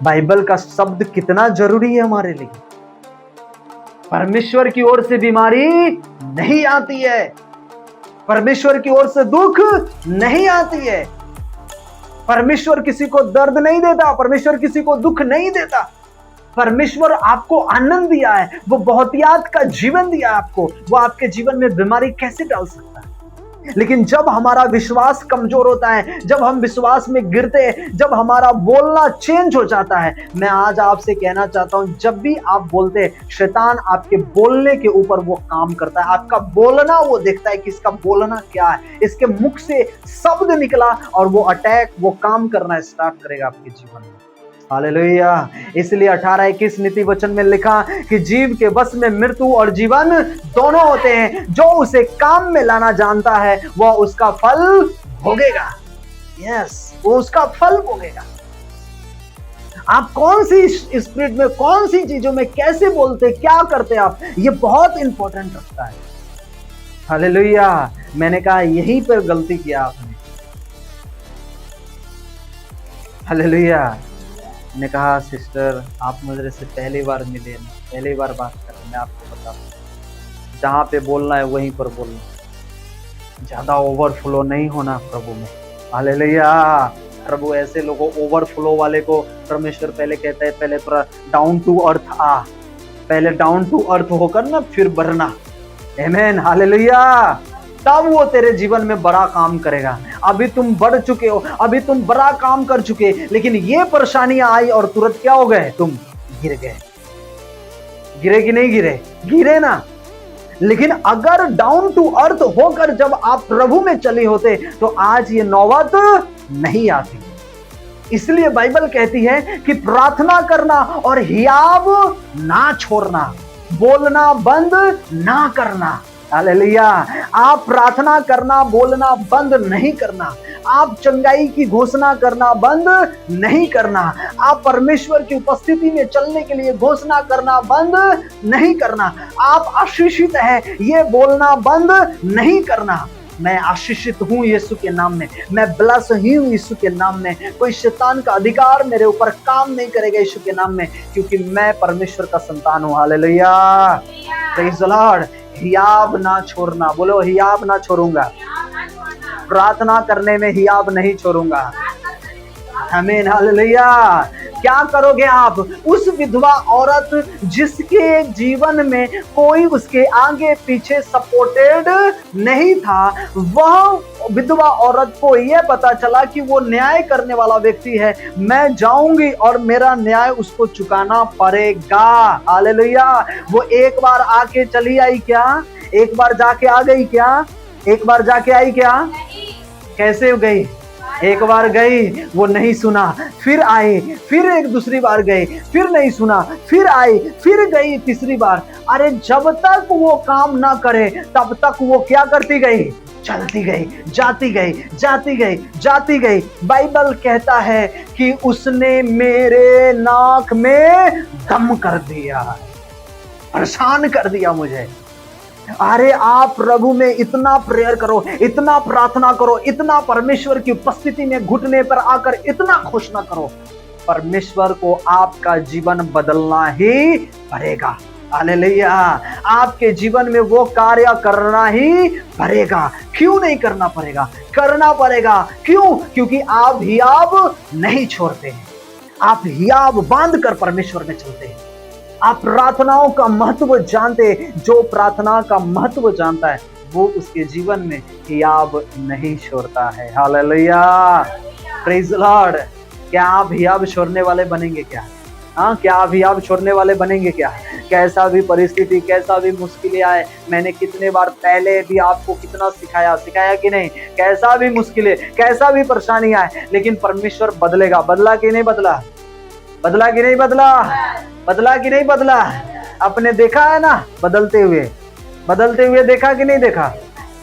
Bible का शब्द कितना जरूरी है हमारे लिए। परमेश्वर की ओर से बीमारी नहीं आती है, परमेश्वर की ओर से दुख नहीं आती है, परमेश्वर किसी को दर्द नहीं देता, परमेश्वर किसी को दुख नहीं देता। परमेश्वर आपको आनंद दिया है, वो बहुतियात का जीवन दिया है आपको, वो आपके जीवन में बीमारी कैसे डाल सकता है? लेकिन जब हमारा विश्वास कमजोर होता है, जब हम विश्वास में गिरते हैं, जब हमारा बोलना चेंज हो जाता है, मैं आज आपसे कहना चाहता हूं, जब भी आप बोलते हैं, शैतान आपके बोलने के ऊपर वो काम करता है। आपका बोलना वो देखता है कि इसका बोलना क्या है, इसके मुख से शब्द निकला और वो अटैक, वो काम करना स्टार्ट करेगा आपके जीवन में। हालेलुया। इसलिए 18:21 नीति वचन में लिखा कि जीव के बस में मृत्यु और जीवन दोनों होते हैं, जो उसे काम में लाना जानता है वह उसका फल भोगेगा। यस, वो उसका फल भोगेगा। आप कौन सी स्पिरिट में, कौन सी चीजों में कैसे बोलते, क्या करते आप, ये बहुत इंपॉर्टेंट रखता है। हालेलुया। मैंने कहा यहीं पर गलती किया आपने। हालेलुया। ने कहा सिस्टर आप मुझे से पहली बार मिले, पहली बार बात कर रहे, मैं आपको बता दूं, जहाँ पे बोलना है वहीं पर बोलना, ज्यादा ओवरफ्लो नहीं होना प्रभु में। हालेलुया। प्रभु ऐसे लोगों, ओवरफ्लो वाले को परमेश्वर पहले कहता है, पहले थोड़ा डाउन टू अर्थ आ, पहले डाउन टू अर्थ होकर ना फिर बढ़ना। आमीन। हालेलुया। तब वो तेरे जीवन में बड़ा काम करेगा। अभी तुम बढ़ चुके हो, अभी तुम बड़ा काम कर चुके, लेकिन ये परेशानियां आई और तुरंत क्या हो गए, तुम गिर गए। गिरे कि नहीं गिरे? गिरे ना। लेकिन अगर डाउन टू अर्थ होकर जब आप प्रभु में चले होते तो आज ये नौबत नहीं आती। इसलिए बाइबल कहती है कि प्रार्थना करना और हियाव ना छोड़ना, बोलना बंद ना करना। हालेलुया। आप प्रार्थना करना, बोलना बंद नहीं करना, आप चंगाई की घोषणा करना बंद नहीं करना, आप परमेश्वर की उपस्थिति में चलने के लिए घोषणा करना बंद नहीं करना, आप आशीषित है ये बोलना बंद नहीं करना। मैं आशीषित हूं यीशु के नाम में, मैं ब्लेस ही हूं यीशु के नाम में, कोई शैतान का अधिकार मेरे ऊपर काम नहीं करेगा यीशु के नाम में, क्योंकि मैं परमेश्वर का संतान हूं। हालेलुया। Praise the lord. हियाब ना छोड़ना, बोलो हियाब ना छोड़ूंगा, प्रार्थना करने में हियाब नहीं छोड़ूंगा। आमीन। हालेलुया। क्या करोगे आप? उस विधवा औरत जिसके जीवन में कोई उसके आगे पीछे सपोर्टेड नहीं था, वह विधवा औरत को यह पता चला कि वो न्याय करने वाला व्यक्ति है, मैं जाऊंगी और मेरा न्याय उसको चुकाना पड़ेगा। हालेलुया। वो एक बार आके चली आई क्या? एक बार जाके आ गई क्या? एक बार जाके आई क्या? कैसे गई? एक बार गई, वो नहीं सुना, फिर आई, फिर एक दूसरी बार गई, फिर नहीं सुना, फिर आई, फिर गई तीसरी बार। अरे जब तक वो काम ना करे तब तक वो क्या करती गई? चलती गई, जाती गई, जाती गई, जाती गई। बाइबल कहता है कि उसने मेरे नाक में दम कर दिया, परेशान कर दिया मुझे। अरे आप प्रभु में इतना प्रेयर करो, इतना प्रार्थना करो, इतना परमेश्वर की उपस्थिति में घुटने पर आकर इतना घोषणा करो, परमेश्वर को आपका जीवन बदलना ही पड़ेगा। हालेलुया। आपके जीवन में वो कार्य करना ही पड़ेगा। क्यों नहीं करना पड़ेगा? करना पड़ेगा। क्यों? क्योंकि आप हियाब नहीं छोड़ते हैं, आप हियाब बांध कर परमेश्वर में चलते हैं। आप प्रार्थनाओं का महत्व जानते, जो प्रार्थना का महत्व जानता है वो उसके जीवन में हियाब नहीं छोड़ता है। हालेलुया। Praise the Lord. क्या आप हियाब छोड़ने वाले बनेंगे क्या? हाँ, क्या आप हियाब छोड़ने वाले बनेंगे क्या? कैसा भी परिस्थिति, कैसा भी मुश्किलें आए, मैंने कितने बार पहले भी आपको कितना सिखाया कि नहीं, कैसा भी मुश्किलें, कैसा भी परेशानी आए, लेकिन परमेश्वर बदलेगा। बदला कि नहीं बदला? बदला कि नहीं बदला? बदला कि नहीं बदला? आपने देखा है ना बदलते हुए देखा कि नहीं देखा?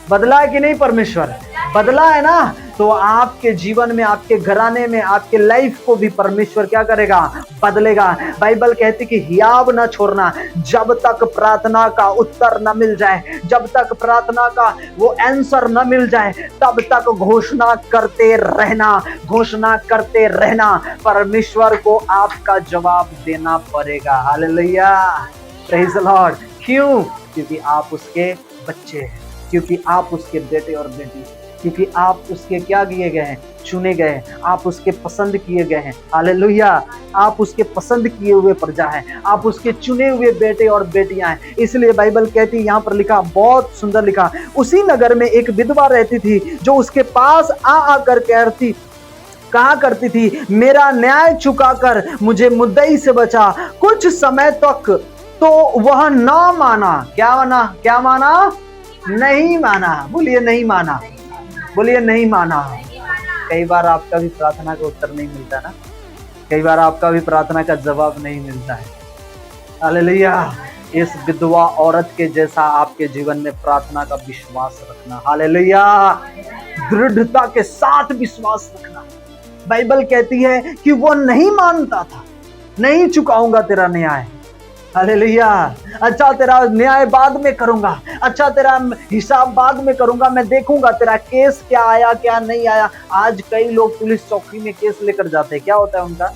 बदला है कि नहीं? परमेश्वर बदला है ना। तो आपके जीवन में, आपके घराने में, आपके लाइफ को भी परमेश्वर क्या करेगा? बदलेगा। बाइबल कहती कि हियाव ना छोड़ना जब तक प्रार्थना का उत्तर न मिल जाए, जब तक प्रार्थना का वो आंसर न मिल जाए, तब तक घोषणा करते रहना, घोषणा करते रहना। परमेश्वर को आपका जवाब देना पड़ेगा। Hallelujah, praise the Lord. क्यों? क्योंकि आप उसके बच्चे हैं, क्योंकि आप उसके बेटे और बेटी, क्योंकि आप उसके क्या किए गए हैं? चुने गए हैं, आप उसके पसंद किए गए हैं। हालेलुया, आप उसके पसंद किए हुए प्रजा हैं, आप उसके चुने हुए बेटे और बेटियां हैं। इसलिए बाइबल कहती है, यहाँ पर लिखा, बहुत सुंदर लिखा, उसी नगर में एक विधवा रहती थी जो उसके पास आकर कहा करती थी, मेरा न्याय चुकाकर मुझे मुद्दई से बचा। कुछ समय तक तो वह ना माना। क्या माना? क्या माना? नहीं माना। बोलिए नहीं माना, बोलिए नहीं माना। कई बार आपका भी प्रार्थना का उत्तर नहीं मिलता ना, कई बार आपका भी प्रार्थना का जवाब नहीं मिलता है। हालेलुया। इस विधवा औरत के जैसा आपके जीवन में प्रार्थना का विश्वास रखना। हालेलुया, दृढ़ता के साथ विश्वास रखना। बाइबल कहती है कि वो नहीं मानता था, नहीं चुकाऊंगा तेरा न्याय। हालेलुया, अच्छा तेरा न्याय बाद में करूंगा, अच्छा तेरा हिसाब बाद में करूंगा, मैं देखूंगा तेरा केस क्या आया क्या नहीं आया। आज कई लोग पुलिस चौकी में केस लेकर जाते हैं, क्या होता है उनका?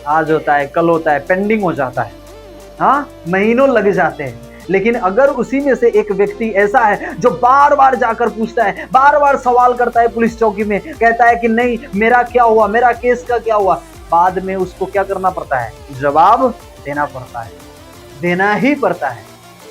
आज होता है, कल होता है, पेंडिंग हो जाता है, हाँ, महीनों लग जाते हैं। लेकिन अगर उसी में से एक व्यक्ति ऐसा है जो बार बार जाकर पूछता है, बार बार सवाल करता है पुलिस चौकी में, कहता है कि नहीं मेरा क्या हुआ, मेरा केस का क्या हुआ, बाद में उसको क्या करना पड़ता है? जवाब देना पड़ता है, देना ही पड़ता है।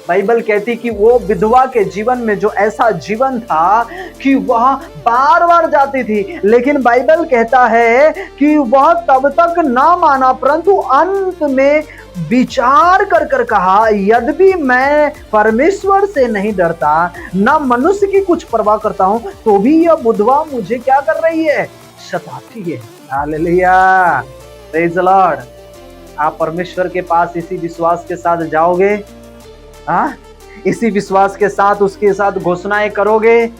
बाइबल कहती कि वो विधवा के जीवन में जो ऐसा जीवन था कि वह बार बार जाती थी, लेकिन बाइबल कहता है कि वह तब तक ना माना, परंतु अंत में विचार कर कहा, यद्यपि मैं परमेश्वर से नहीं डरता, न मनुष्य की कुछ परवाह करता हूं, तो भी यह विधवा मुझे क्या कर रही है? सताती है। Hallelujah, praise the Lord. आप परमेश्वर के पास इसी विश्वास के साथ जाओगे, हाँ, इसी विश्वास के साथ उसके साथ घोषणाएं करोगे,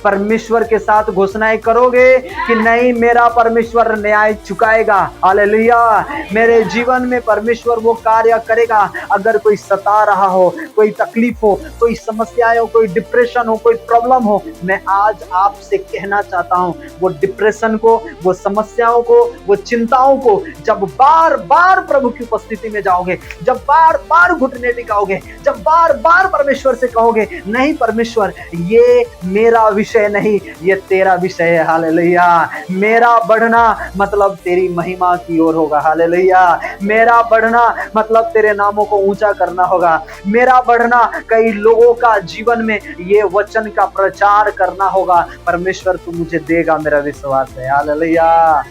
परमेश्वर के साथ घोषणाएं करोगे कि नहीं मेरा परमेश्वर न्याय चुकाएगा। हालेलुया, मेरे जीवन में परमेश्वर वो कार्य करेगा। अगर कोई सता रहा हो, कोई तकलीफ हो, कोई समस्याएं हो, कोई डिप्रेशन हो, कोई प्रॉब्लम हो, मैं आज आपसे कहना चाहता हूं, वो डिप्रेशन को, वो समस्याओं को, वो चिंताओं को जब बार बार प्रभु की उपस्थिति में जाओगे, जब बार बार घुटने टिकाओगे, जब बार बार परमेश्वर से कहोगे, नहीं परमेश्वर ये मेरा विषय नहीं, ये तेरा विषय है। हालेलुया, मेरा बढ़ना मतलब तेरी महिमा की ओर होगा। हालेलुया, मेरा बढ़ना मतलब तेरे नामों को ऊंचा करना होगा। मेरा बढ़ना कई लोगों का जीवन में ये वचन का प्रचार करना होगा। परमेश्वर तू मुझे देगा, मेरा विश्वास है। Hallelujah,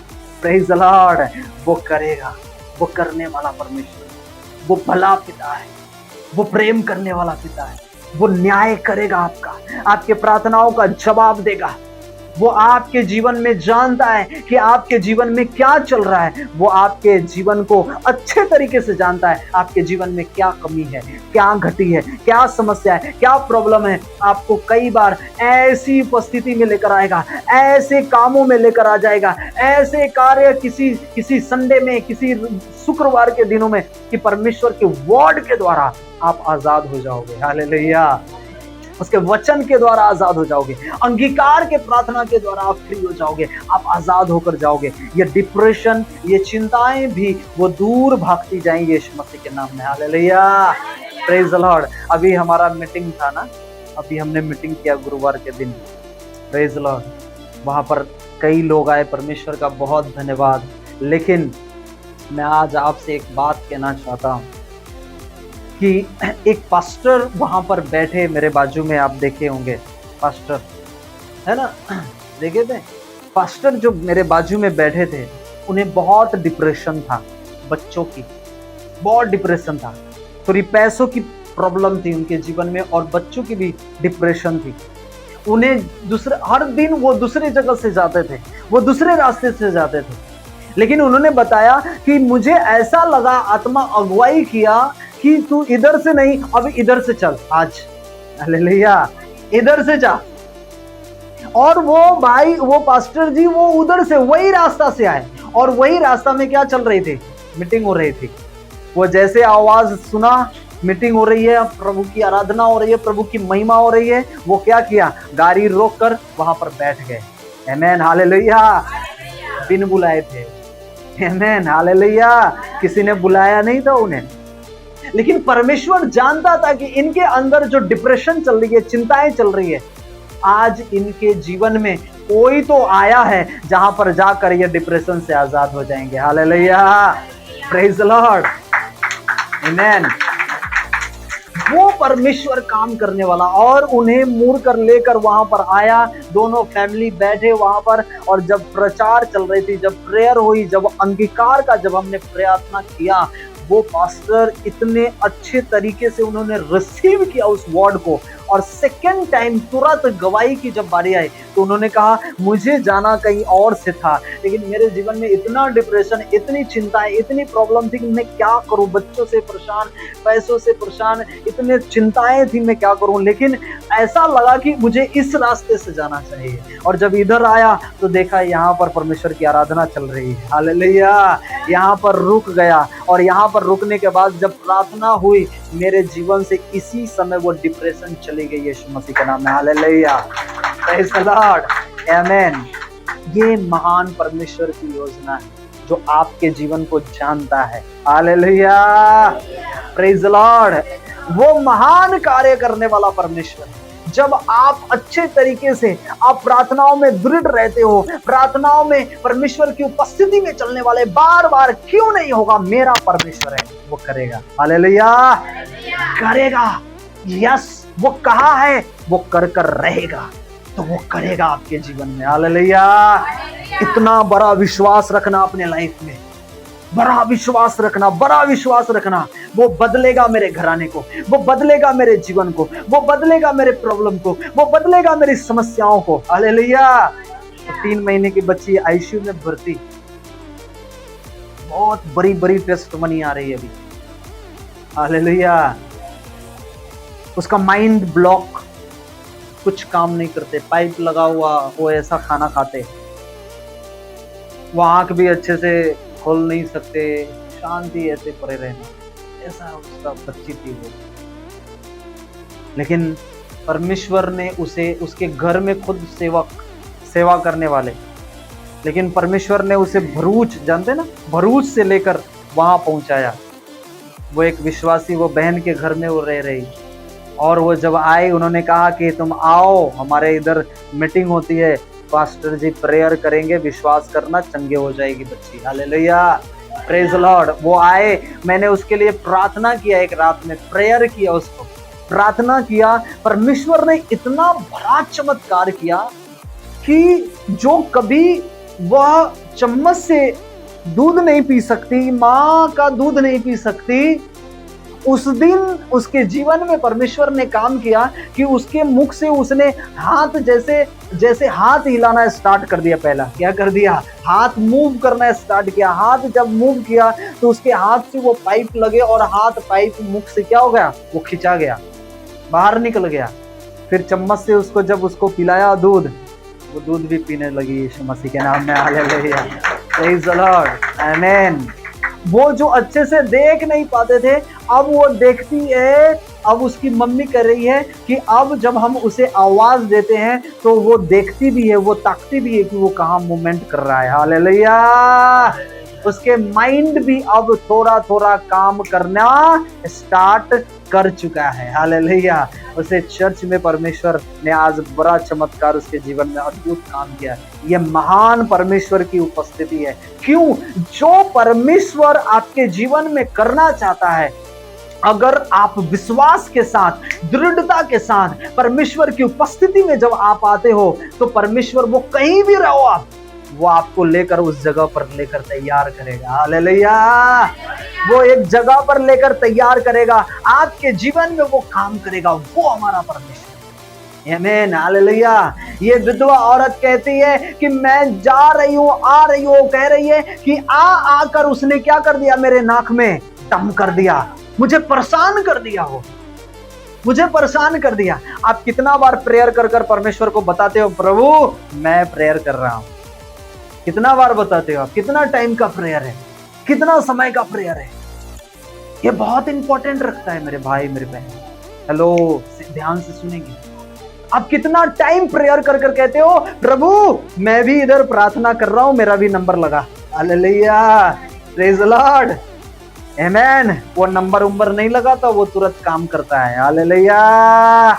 praise the Lord. वो करेगा, वो करने वाला परमेश्वर, वो भला पिता है, वो प्रेम करने वाला पिता है, वो न्याय करेगा, आपके प्रार्थनाओं का जवाब देगा। वो आपके जीवन में जानता है कि आपके जीवन में क्या चल रहा है, वो आपके जीवन को अच्छे तरीके से जानता है। आपके जीवन में क्या कमी है, क्या घटी है, क्या समस्या है, क्या प्रॉब्लम है। आपको कई बार ऐसी उपस्थिति में लेकर आएगा, ऐसे कामों में लेकर आ जाएगा, ऐसे कार्य किसी संडे में, किसी शुक्रवार के दिनों में, कि परमेश्वर के वर्ड के द्वारा आप आजाद हो जाओगे। हालेलुया, उसके वचन के द्वारा आजाद हो जाओगे, अंगीकार के प्रार्थना के द्वारा आप फ्री हो जाओगे, आप आजाद होकर जाओगे। ये डिप्रेशन, ये चिंताएं भी वो दूर भागती जाएंगी यीशु मसीह के नाम में। Hallelujah, praise the Lord. अभी हमारा मीटिंग था ना, अभी हमने मीटिंग किया गुरुवार के दिन, प्रेज द लॉर्ड। वहां पर कई लोग आए, परमेश्वर का बहुत धन्यवाद। लेकिन मैं आज आपसे एक बात कहना चाहता हूं कि एक पास्टर वहां पर बैठे मेरे बाजू में, आप देखे होंगे पास्टर, है ना, देखे थे पास्टर जो मेरे बाजू में बैठे थे, उन्हें बहुत डिप्रेशन था, बच्चों की बहुत डिप्रेशन था, थोड़ी पैसों की प्रॉब्लम थी उनके जीवन में, और बच्चों की भी डिप्रेशन थी। उन्हें हर दिन वो दूसरे जगह से जाते थे, वो दूसरे रास्ते से जाते थे। लेकिन उन्होंने बताया कि मुझे ऐसा लगा, आत्मा अगुवाई किया कि तू इधर से नहीं, अब इधर से चल आज। हालेलुया, इधर से जा, और वो भाई, वो पास्टर जी वो उधर से वही रास्ता से आए, और वही रास्ता में क्या चल रही थी, मीटिंग हो रही थी। वो जैसे आवाज सुना, मीटिंग हो रही है, प्रभु की आराधना हो रही है, प्रभु की महिमा हो रही है, वो क्या किया, गाड़ी रोक कर वहां पर बैठ गए। आमेन, हालेलुया। बिन बुलाए थे। आमेन, हालेलुया। किसी ने बुलाया नहीं था उन्हें, लेकिन परमेश्वर जानता था कि इनके अंदर जो डिप्रेशन चल रही है, चिंताएं चल रही है, आज इनके जीवन में कोई तो आया है जहां पर जाकर ये डिप्रेशन से आजाद हो जाएंगे। हालेलुया, प्रेज द लॉर्ड, आमेन। वो परमेश्वर काम करने वाला, और उन्हें मुड़ कर लेकर वहां पर आया। दोनों फैमिली बैठे वहां पर, और जब प्रचार चल रही थी, जब प्रेयर हुई, जब अंगीकार का जब हमने प्रार्थना किया, वो पास्टर इतने अच्छे तरीके से उन्होंने रिसीव किया उस वर्ड को। और सेकेंड टाइम तुरंत गवाही की जब बारी आई तो उन्होंने कहा मुझे जाना कहीं और से था, लेकिन मेरे जीवन में इतना डिप्रेशन, इतनी चिंताएं, इतनी प्रॉब्लम थी कि मैं क्या करूं, बच्चों से परेशान, पैसों से परेशान, इतने चिंताएं थी, मैं क्या करूं। लेकिन ऐसा लगा कि मुझे इस रास्ते से जाना चाहिए, और जब इधर आया तो देखा यहाँ पर परमेश्वर की आराधना चल रही है। हालेलुया, यहाँ पर रुक गया, और यहाँ पर रुकने के बाद जब प्रार्थना हुई, मेरे जीवन से इसी समय वो डिप्रेशन चली गई। यीशु मसीह के नाम में, हालेलुया, प्रेज द लॉर्ड, आमेन। ये महान परमेश्वर की योजना है जो आपके जीवन को जानता है। Hallelujah, praise the Lord. वो महान कार्य करने वाला परमेश्वर है। जब आप अच्छे तरीके से आप प्रार्थनाओं में दृढ़ रहते हो, प्रार्थनाओं में परमेश्वर की उपस्थिति में चलने वाले, बार बार क्यों नहीं होगा, मेरा परमेश्वर है, वो करेगा। हालेलुया, करेगा। यस, वो कहा है वो कर कर रहेगा, तो वो करेगा आपके जीवन में। हालेलुया, इतना बड़ा विश्वास रखना अपने लाइफ में, बड़ा विश्वास रखना, बड़ा विश्वास रखना। वो बदलेगा मेरे घराने को, वो बदलेगा मेरे जीवन को, वो बदलेगा मेरे प्रॉब्लम को, वो बदलेगा मेरी समस्याओं को। हालेलुया। तो 3 महीने की बच्ची आईसीयू में भर्ती, बहुत बड़ी बड़ी टेस्टमनी आ रही है अभी। हालेलुया। उसका माइंड ब्लॉक, कुछ काम नहीं करते, पाइप लगा हुआ, वो ऐसा खाना खाते, वो आंख भी अच्छे से खोल नहीं सकते, शांति ऐसे पड़े रहना, ऐसा उसका बच्ची थी वो। लेकिन परमेश्वर ने उसे, उसके घर में खुद सेवा करने वाले, लेकिन परमेश्वर ने उसे भरूच, जानते ना, भरूच से लेकर वहां पहुंचाया। वो एक विश्वासी, वो बहन के घर में वो रह रही, और वो जब आए उन्होंने कहा कि तुम आओ, हमारे इधर मीटिंग होती है, पास्टर जी प्रेयर करेंगे, विश्वास करना, चंगे हो जाएगी बच्ची। Hallelujah, praise the Lord. वो आए, मैंने उसके लिए प्रार्थना किया, एक रात में प्रेयर किया, उसको प्रार्थना किया। परमेश्वर ने इतना बड़ा चमत्कार किया कि जो कभी वह चम्मच से दूध नहीं पी सकती, माँ का दूध नहीं पी सकती, उस दिन उसके जीवन में परमेश्वर ने काम किया कि उसके मुख से उसने हाथ जैसे हाथ हिलाना स्टार्ट कर दिया। पहला क्या कर दिया, हाथ मूव करना स्टार्ट किया। हाथ जब मूव किया तो उसके हाथ से वो पाइप लगे, और हाथ पाइप मुख से क्या हो गया, वो खिंचा गया, बाहर निकल गया। फिर चम्मच से उसको जब उसको पिलाया दूध, वो दूध भी पीने लगी यीशु मसीह के नाम में। हालेलुया, प्रेज द लॉर्ड, आमेन। वो जो अच्छे से देख नहीं पाते थे, अब वो देखती है। अब उसकी मम्मी कह रही है कि अब जब हम उसे आवाज देते हैं तो वो देखती भी है, वो ताकती भी है कि वो कहाँ मूवमेंट कर रहा है। हालेलुया। उसके माइंड भी अब थोड़ा थोड़ा काम करना स्टार्ट कर चुका है। हालेलुया। उसे चर्च में परमेश्वर ने आज बड़ा चमत्कार उसके जीवन में अद्भुत काम किया। ये महान परमेश्वर की उपस्थिति है। क्यों? जो परमेश्वर आपके जीवन में करना चाहता है, अगर आप विश्वास के साथ, दृढ़ता के साथ परमेश्वर की उपस्थिति में जब आप आते हो, तो परमेश्वर, वो कहीं भी रहो आप, वो आपको लेकर उस जगह पर लेकर तैयार करेगा। हालेलुया। वो एक जगह पर लेकर तैयार करेगा, आपके जीवन में वो काम करेगा। वो हमारा परमेश्वर। आमीन, हालेलुया। ये विधवा औरत कहती है कि मैं जा रही हूँ, आ रही हूँ, कह रही है कि आकर उसने क्या कर दिया, मेरे नाक में दम कर दिया, मुझे परेशान कर दिया हो। मुझे परेशान कर दिया। आप कितना बार प्रेयर कर कर परमेश्वर को बताते हो, प्रभु मैं प्रेयर कर रहा हूं? कितना बार बताते हो आप? कितना टाइम का प्रेयर है, कितना समय का प्रेयर है? ये बहुत इंपॉर्टेंट रखता है मेरे भाई मेरे बहन। हेलो, ध्यान से सुनेंगे। आप कितना टाइम प्रेयर कर कर कहते हो, प्रभु मैं भी इधर प्रार्थना कर रहा हूं, मेरा भी नंबर लगा। हालेलुया, प्रेज द लॉर्ड, आमेन। वो नंबर नहीं लगाता, वो तुरंत काम करता है। हालेलुया,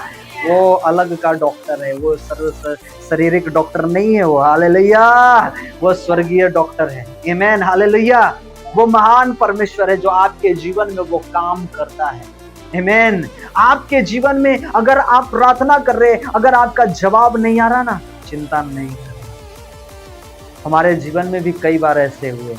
वो अलग का डॉक्टर है, वो शारीरिक डॉक्टर नहीं है वो। हालेलुया, वो स्वर्गीय डॉक्टर है। आमेन, हालेलुया। वो महान परमेश्वर है जो आपके जीवन में वो काम करता है। आमेन। आपके जीवन में अगर आप प्रार्थना कर रहे, अगर आपका जवाब नहीं आ रहा ना, चिंता नहीं करना। हमारे जीवन में भी कई बार ऐसे हुए,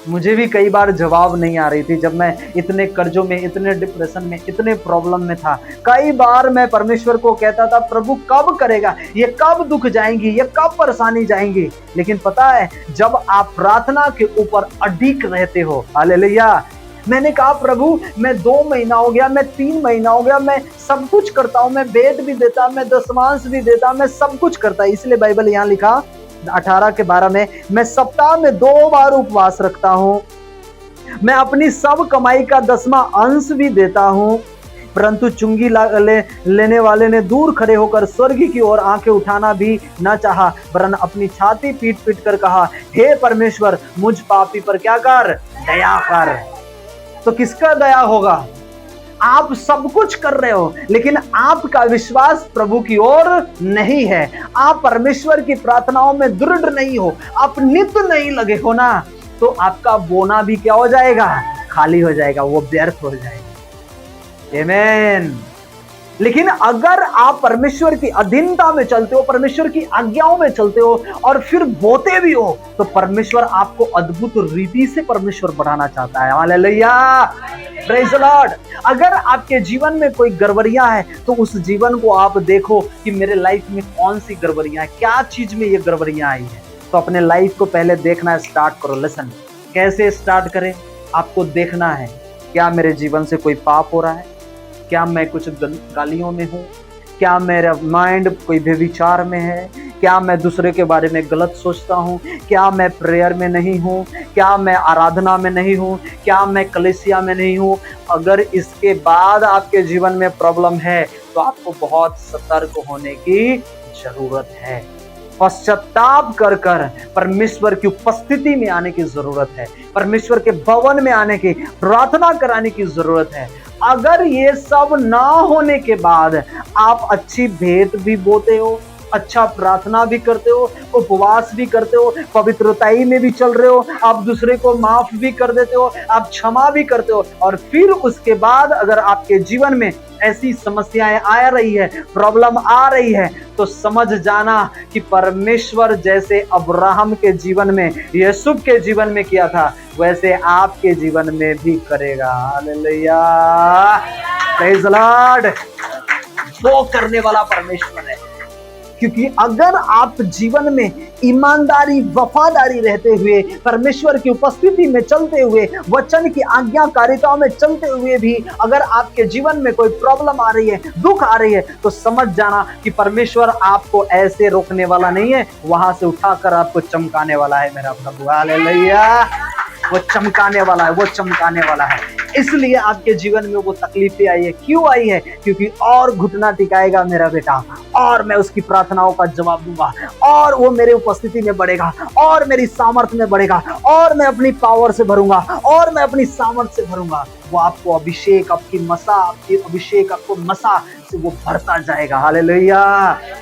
मुझे भी कई बार जवाब नहीं आ रही थी जब मैं इतने कर्जों में, इतने डिप्रेशन में, इतने प्रॉब्लम में था। कई बार मैं परमेश्वर को कहता था, प्रभु कब करेगा, ये कब दुख जाएंगी, ये कब परेशानी जाएंगी। लेकिन पता है, जब आप प्रार्थना के ऊपर अडिग रहते हो, हालेलुया। मैंने कहा, प्रभु मैं 2 महीना हो गया, मैं 3 महीना हो गया, मैं सब कुछ करता हूं, मैं बेद भी देता, मैं दशमांश भी देता, मैं सब कुछ करता। इसलिए बाइबल यहां लिखा 18:12 में, मैं सप्ताह में 2 बार उपवास रखता हूं, मैं अपनी सब कमाई का 10वां अंश भी देता हूं। परंतु चुंगी लेने वाले ने दूर खड़े होकर स्वर्ग की ओर आंखें उठाना भी न चाहा, वरन अपनी छाती पीट पीट कर कहा, हे परमेश्वर मुझ पापी पर क्या कर, दया कर। तो किसका दया होगा? आप सब कुछ कर रहे हो, लेकिन आपका विश्वास प्रभु की ओर नहीं है, आप परमेश्वर की प्रार्थनाओं में दृढ़ नहीं हो, आप नित नहीं लगे हो ना, तो आपका बोना भी क्या हो जाएगा, खाली हो जाएगा, वो व्यर्थ हो जाएगा। आमीन। लेकिन अगर आप परमेश्वर की अधीनता में चलते हो, परमेश्वर की आज्ञाओं में चलते हो और फिर बोते भी हो, तो परमेश्वर आपको अद्भुत रीति से परमेश्वर बढ़ाना चाहता है। Hallelujah, praise the Lord. अगर आपके जीवन में कोई गड़बड़ियां है, तो उस जीवन को आप देखो कि मेरे लाइफ में कौन सी गड़बड़ियां है, क्या चीज में ये गड़बड़ियां आई है। तो अपने लाइफ को पहले देखना स्टार्ट करो। लिसन, कैसे स्टार्ट करें? आपको देखना है, क्या मेरे जीवन से कोई पाप हो रहा है, क्या मैं कुछ गालियों में हूँ, क्या मेरा माइंड कोई व्यभिचार में है, क्या मैं दूसरे के बारे में गलत सोचता हूँ, क्या मैं प्रेयर में नहीं हूँ, क्या मैं आराधना में नहीं हूँ, क्या मैं कलीसिया में नहीं हूँ। अगर इसके बाद आपके जीवन में प्रॉब्लम है, तो आपको बहुत सतर्क होने की जरूरत है। पश्चाताप कर कर परमेश्वर की उपस्थिति में आने की जरूरत है, परमेश्वर के भवन में आने की, प्रार्थना कराने की जरूरत है। अगर ये सब ना होने के बाद आप अच्छी भेंट भी बोते हो, अच्छा प्रार्थना भी करते हो, उपवास भी करते हो, पवित्रताई में भी चल रहे हो, आप दूसरे को माफ भी कर देते हो, आप क्षमा भी करते हो, और फिर उसके बाद अगर आपके जीवन में ऐसी समस्याएं आ रही है, प्रॉब्लम आ रही है, तो समझ जाना कि परमेश्वर जैसे अब्राहम के जीवन में, यूसुफ के जीवन में किया था, वैसे आपके जीवन में भी करेगा। Hallelujah, praise the Lord. वो करने वाला परमेश्वर है, क्योंकि अगर आप जीवन में ईमानदारी, वफादारी रहते हुए, परमेश्वर की उपस्थिति में चलते हुए, वचन की आज्ञाकारिताओं में चलते हुए भी अगर आपके जीवन में कोई प्रॉब्लम आ रही है, दुख आ रही है, तो समझ जाना कि परमेश्वर आपको ऐसे रोकने वाला नहीं है, वहां से उठाकर आपको चमकाने वाला है। मेरा प्रभु, हालेलुया, वो चमकाने वाला है, वो चमकाने वाला है। इसलिए आपके जीवन में वो तकलीफें आई है। क्यों आई है? क्योंकि और घुटना टिकाएगा मेरा बेटा, और मैं उसकी प्रार्थनाओं का जवाब दूंगा, और वो मेरे उपस्थिति में बढ़ेगा, और मेरी सामर्थ्य में बढ़ेगा, और मैं अपनी पावर से भरूंगा, और मैं अपनी सामर्थ्य से भरूंगा। वो आपको अभिषेक, आपकी मसा, आपकी अभिषेक, आपको मसा से वो भरता जाएगा। हालेलुया,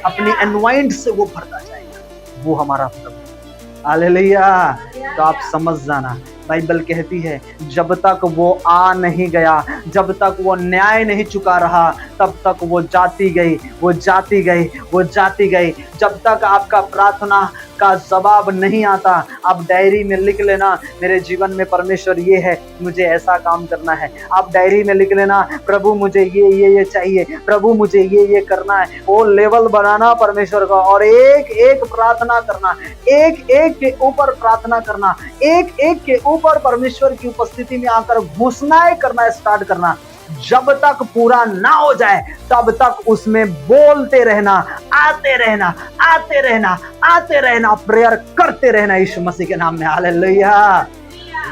अपनी एनवाइंट से वो भरता जाएगा। वो हमारा प्रभु। हालेलुया। तो आप समझ जाना, बाइबल कहती है जब तक वो आ नहीं गया, जब तक वो न्याय नहीं चुका रहा, तब तक वो जाती गई, वो जाती गई, वो जाती गई। जब तक आपका प्रार्थना का जवाब नहीं आता, आप डायरी में लिख लेना, मेरे जीवन में परमेश्वर ये है, मुझे ऐसा काम करना है। आप डायरी में लिख लेना, प्रभु मुझे ये चाहिए, प्रभु मुझे ये करना है। वो लेवल बनाना परमेश्वर का, और एक एक प्रार्थना करना, एक एक के ऊपर प्रार्थना करना, एक एक के ऊपर परमेश्वर की उपस्थिति में आकर घोषणाएं करना स्टार्ट करना। जब तक पूरा ना हो जाए तब तक उसमें बोलते रहना, आते रहना, आते रहना, आते रहना, प्रेयर करते रहना यीशु मसीह के नाम में। हालेलुया।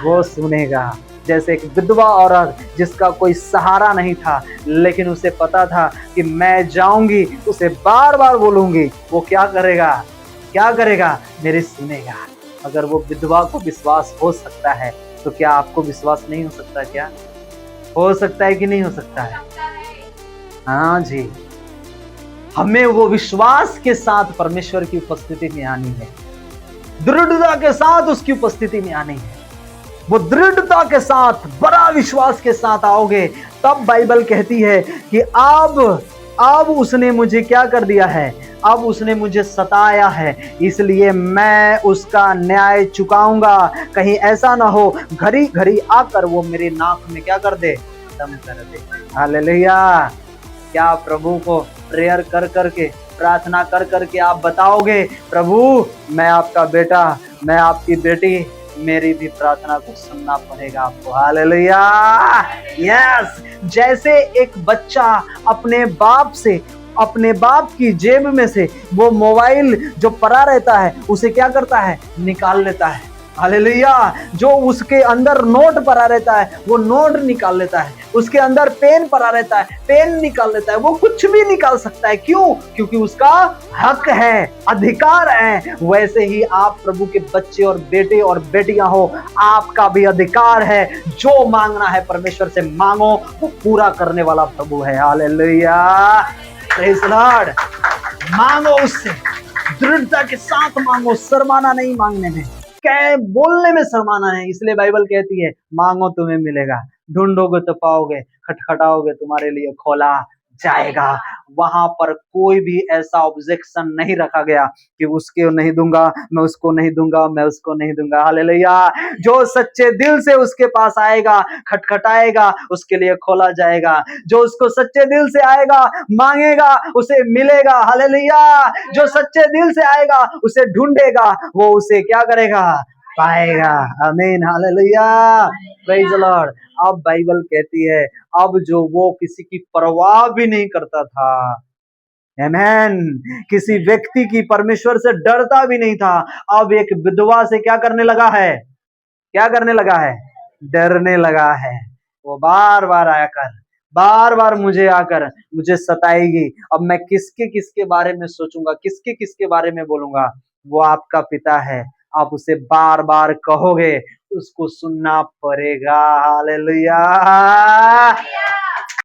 वो सुनेगा। जैसे एक विधवा औरत जिसका कोई सहारा नहीं था, लेकिन उसे पता था कि मैं जाऊंगी, उसे बार बार बोलूंगी, वो क्या करेगा? क्या करेगा? मेरी सुनेगा। अगर वो विधवा को विश्वास हो सकता है तो क्या आपको विश्वास नहीं हो सकता? क्या हो सकता है कि नहीं हो सकता है? हाँ जी। हमें वो विश्वास के साथ परमेश्वर की उपस्थिति में आनी है, दृढ़ता के साथ उसकी उपस्थिति में आनी है। वो दृढ़ता के साथ, बड़ा विश्वास के साथ आओगे, तब बाइबल कहती है कि अब उसने मुझे क्या कर दिया है? अब उसने मुझे सताया है, इसलिए मैं उसका न्याय चुकाऊंगा। कहीं ऐसा ना हो घड़ी घड़ी आकर वो मेरे नाक में क्या कर दे? दम कर दे। हालेलुया। क्या प्रभु को प्रेयर कर करके, प्रार्थना कर करके आप बताओगे, प्रभु मैं आपका बेटा, मैं आपकी बेटी, मेरी भी प्रार्थना को सुनना पड़ेगा आपको। हालेलुया। यस। जैसे एक बच्चा अपने बाप की जेब में से वो मोबाइल जो पड़ा रहता है उसे क्या करता है? निकाल लेता है। हालेलुया। जो उसके अंदर नोट पड़ा रहता है वो नोट निकाल लेता है, उसके अंदर पेन पड़ा रहता है पेन निकाल लेता है, वो कुछ भी निकाल सकता है। क्यों? क्योंकि उसका हक है, अधिकार है। वैसे ही आप प्रभु के बच्चे और बेटे और बेटियां हो, आपका भी अधिकार है। जो मांगना है परमेश्वर से मांगो, वो पूरा करने वाला प्रभु है। हालेलुया। Praise Lord. मांगो उससे, दृढ़ता के साथ मांगो, शर्माना नहीं मांगने में, क्या बोलने में शर्माना है। इसलिए बाइबल कहती है मांगो तुम्हें मिलेगा, ढूंढोगे तो पाओगे, खटखटाओगे तुम्हारे लिए खोला जाएगा। वहां पर कोई भी ऐसा ऑब्जेक्शन नहीं रखा गया कि उसको नहीं दूंगा, मैं उसको नहीं दूंगा, मैं उसको नहीं दूंगा। हालेलुया। जो सच्चे दिल से उसके पास आएगा, खटखटाएगा, उसके लिए खोला जाएगा। जो उसको सच्चे दिल से आएगा, मांगेगा, उसे मिलेगा। हालेलुया। जो सच्चे दिल से आएगा, उसे ढूंढेगा, वो उसे क्या करेगा? पाएगा। आमीन। हालेलुया। Praise the Lord. अब बाइबल कहती है अब जो वो किसी की परवाह भी नहीं करता था, आमेन, किसी व्यक्ति की, परमेश्वर से डरता भी नहीं था, अब एक विधवा से क्या करने लगा है? क्या करने लगा है? डरने लगा है। वो बार बार आकर, बार बार मुझे सताएगी। अब मैं किसके किसके बारे में सोचूंगा, किसके किसके बारे में बोलूंगा? वो आपका पिता है, आप उसे बार बार कहोगे, उसको सुनना पड़ेगा। हालेलुया।